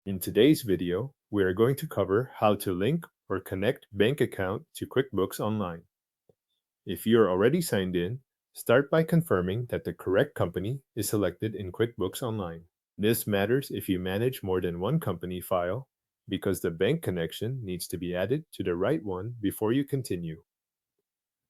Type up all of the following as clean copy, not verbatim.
In today's video, we are going to cover how to link or connect bank account to QuickBooks Online. If you are already signed in, start by confirming that the correct company is selected in QuickBooks Online. This matters if you manage more than one company file because the bank connection needs to be added to the right one before you continue.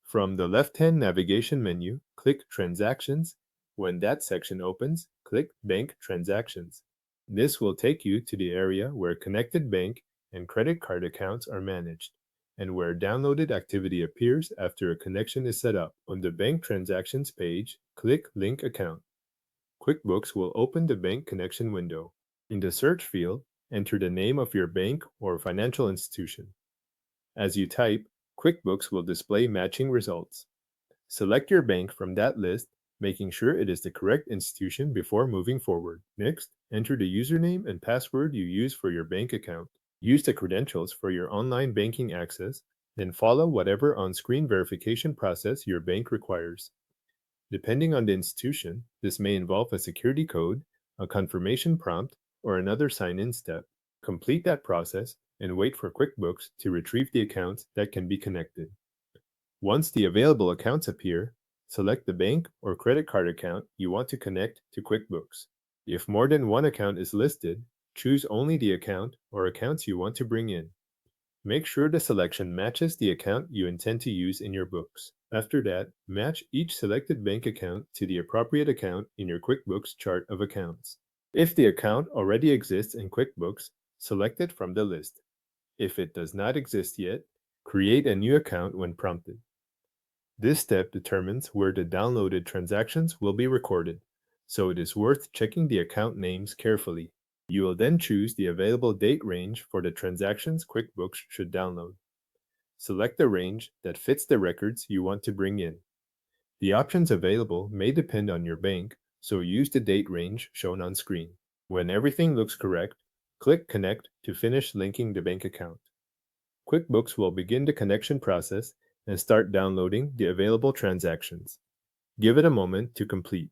From the left-hand navigation menu, click Transactions. When that section opens, click Bank Transactions. This will take you to the area where connected bank and credit card accounts are managed, and where downloaded activity appears after a connection is set up. On the Bank Transactions page, click Link Account. QuickBooks will open the bank connection window. In the search field, enter the name of your bank or financial institution. As you type, QuickBooks will display matching results. Select your bank from that list, making sure it is the correct institution before moving forward. Next, enter the username and password you use for your bank account. Use the credentials for your online banking access, then follow whatever on-screen verification process your bank requires. Depending on the institution, this may involve a security code, a confirmation prompt, or another sign-in step. Complete that process and wait for QuickBooks to retrieve the accounts that can be connected. Once the available accounts appear, select the bank or credit card account you want to connect to QuickBooks. If more than one account is listed, choose only the account or accounts you want to bring in. Make sure the selection matches the account you intend to use in your books. After that, match each selected bank account to the appropriate account in your QuickBooks chart of accounts. If the account already exists in QuickBooks, select it from the list. If it does not exist yet, create a new account when prompted. This step determines where the downloaded transactions will be recorded, so it is worth checking the account names carefully. You will then choose the available date range for the transactions QuickBooks should download. Select the range that fits the records you want to bring in. The options available may depend on your bank, so use the date range shown on screen. When everything looks correct, click Connect to finish linking the bank account. QuickBooks will begin the connection process and start downloading the available transactions. Give it a moment to complete.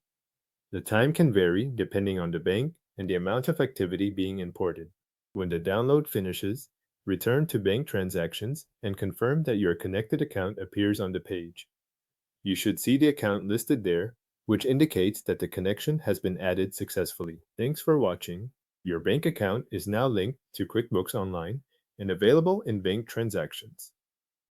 The time can vary depending on the bank and the amount of activity being imported. When the download finishes, return to Bank Transactions and confirm that your connected account appears on the page. You should see the account listed there, which indicates that the connection has been added successfully. Thanks for watching. Your bank account is now linked to QuickBooks Online and available in Bank Transactions.